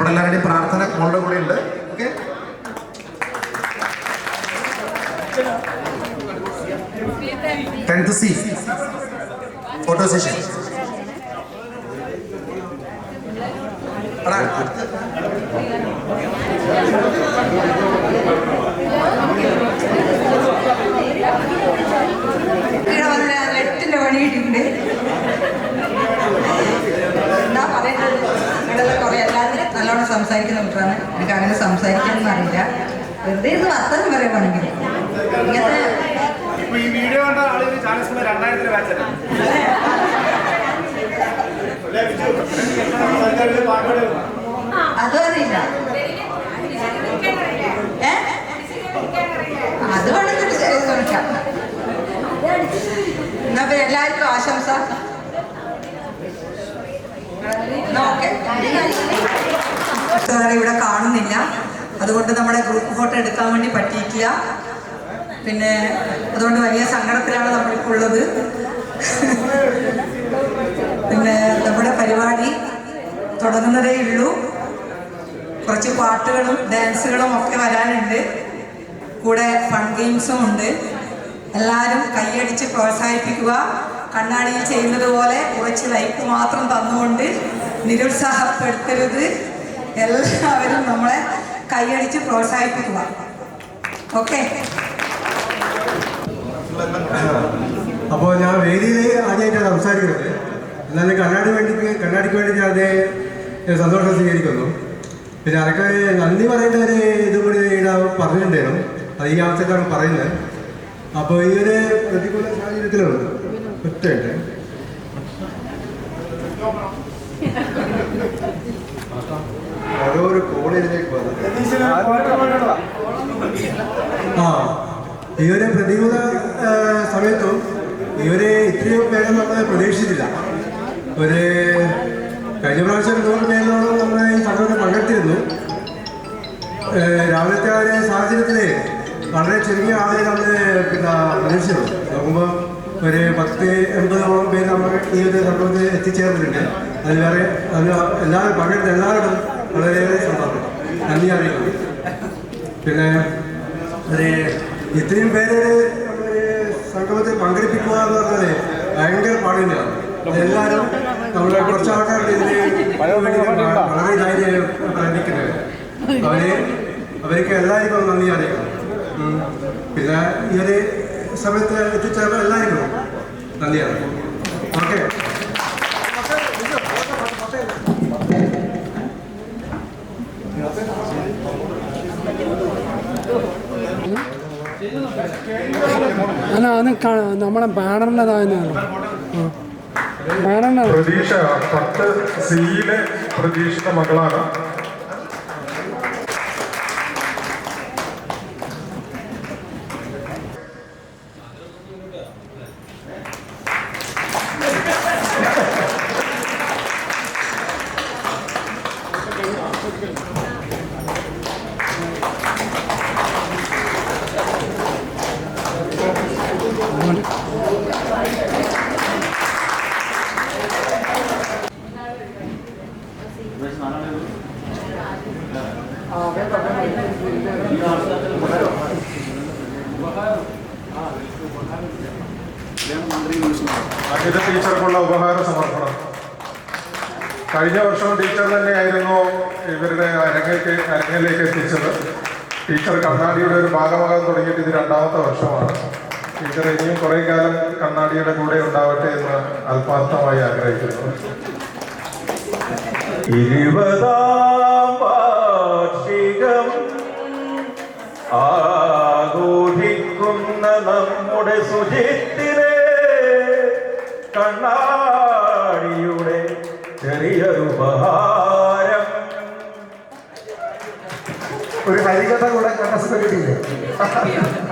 നമ്മുടെ എല്ലാവരുടെയും പ്രാർത്ഥന മോളുടെ കൂടെ ഉണ്ട്. Okay, C photo session. നെറ്റിന്റെ പണിയിട്ടുണ്ട്. എന്താ പറയുന്നത്, നിങ്ങളെല്ലാം കുറെ എല്ലാവരും നല്ലോണം സംസാരിക്കുന്ന കുട്ടിയാണ്. എനിക്ക് അങ്ങനെ സംസാരിക്കാനൊന്നും അറിയില്ല. വെറുതെ ഇത് വർത്തനം പറയുവാണെങ്കിൽ ഇങ്ങനത്തെ ഈ വീഡിയോ കണ്ട ആളുകൾ ചാനൽ 2000 ബാച്ചല്ലേ അതും അറിയില്ല. അത് വേണമെങ്കിൽ ശ്രമിക്കാം. എന്നാ പിന്നെ എല്ലാവർക്കും ആശംസ. ഇവിടെ കാണുന്നില്ല, അതുകൊണ്ട് നമ്മുടെ ഗ്രൂപ്പ് ഫോട്ടോ എടുക്കാൻ വേണ്ടി പറ്റിയിട്ടില്ല. പിന്നെ അതുകൊണ്ട് വലിയ സങ്കടത്തിലാണ് നമ്മളിപ്പോൾ ഉള്ളത്. പിന്നെ നമ്മുടെ പരിപാടി തുടങ്ങുന്നതേ ഉള്ളൂ. കുറച്ച് പാട്ടുകളും ഡാൻസുകളും ഒക്കെ വരാനുണ്ട്. കൂടെ ഫൺ ഗെയിംസും ഉണ്ട്. എല്ലാവരും കൈയടിച്ച് പ്രോത്സാഹിപ്പിക്കുക. കണ്ണാടിയിൽ ചെയ്യുന്നത് പോലെ കുറച്ച് ലൈക്ക് മാത്രം തന്നുകൊണ്ട് നിരുത്സാഹപ്പെടുത്തരുത്. എല്ലാവരും നമ്മളെ കൈയടിച്ച് പ്രോത്സാഹിപ്പിക്കുക. ഓക്കെ. അപ്പോൾ ഞാൻ വേദിയിൽ ആദ്യമായിട്ടാണ് സംസാരിക്കുന്നത്. എന്നാലും കണ്ണാടിക്ക് വേണ്ടി ഞാൻ അതേ സന്തോഷം സ്വീകരിക്കുന്നു. പിന്നെ അതൊക്കെ നന്ദി പറയേണ്ട ഒരു ഇതും കൂടി ഇവിടെ പറഞ്ഞിട്ടുണ്ടായിരുന്നു. അത് ഈ ആവശ്യത്താണ് പറയുന്നത്. അപ്പോൾ ഈ ഒരു പ്രതികൂല സാഹചര്യത്തിലുണ്ട് ഒറ്റയുണ്ട്. ഓരോരോ കോളേജിലേക്ക് ഈ ഒരു പ്രതികൂല സമയത്തും ഇത്രയും പേരെ നമ്മൾ പ്രതീക്ഷിച്ചില്ല. കഴിഞ്ഞ പ്രാവശ്യം 100 പേരോളം നമ്മൾ ഈ സംഘത്തിൽ പങ്കെടുത്തിരുന്നു. രാവിലത്തെ ആ ഒരു സാഹചര്യത്തിൽ വളരെ ചുരുങ്ങിയ ആളുകൾ നമ്മൾ പ്രതീക്ഷിച്ചു. നോക്കുമ്പോൾ 10-80 പേര് നമ്മൾ ഈ ഒരു സംഭവത്തിൽ എത്തിച്ചേർന്നിട്ടുണ്ട്. അതിൽ എല്ലാവരും പങ്കെടുത്ത എല്ലാവരും വളരെയേറെ സന്തോഷം, നന്ദി അറിയിക്കുന്നു. പിന്നെ ഇത്രയും പേര് സംഗമത്തിൽ പങ്കെടുപ്പിക്കുക എന്ന് പറഞ്ഞാൽ ഭയങ്കര പാടില്ലായിരുന്നു. എല്ലാവരും നമ്മുടെ കുറച്ച് ആൾക്കാരുടെ ഇതിന് വളരെ ധൈര്യം പ്രകടിക്കുന്നത്. അവർക്ക് എല്ലാവർക്കും നന്ദി അറിയിക്കണം. പിന്നെ ഈ ഒരു സമയത്ത് എത്തിച്ചേർന്ന എല്ലാവർക്കും നന്ദി അറിയിക്കും. ഓക്കെ. അല്ല, അത് നമ്മളെ ബാനറിൻ്റെതായിരുന്നു. പ്രതീക്ഷ 10C പ്രതീക്ഷിത മകളാണ്. അജിത ടീച്ചർക്കുള്ള ഉപഹാര സമർപ്പണം. കഴിഞ്ഞ വർഷം ടീച്ചർ തന്നെയായിരുന്നു ഇവരുടെ അരങ്ങിലേക്ക് എത്തിച്ചത്. ടീച്ചർ കണ്ണാടിയുടെ ഒരു ഭാഗമാകാൻ തുടങ്ങിയിട്ട് ഇത് 2ാമത്തെ വർഷമാണ്. ടീച്ചർ ഇനിയും കുറേ കാലം കണ്ണാടിയുടെ കൂടെ ഉണ്ടാവട്ടെ എന്ന് ആത്മാർത്ഥമായി ആഗ്രഹിക്കുന്നു. 20ാം വാർഷികം ആഘോഷിക്കുന്ന നമ്മുടെ സുജിത്തിനെ കണ്ണാടിയുടെ ചെറിയൊരു ഉപഹാരം. ഒരു ഹരികഥ കൂടെ കണ്ടസ് കിട്ടിയില്ലേ?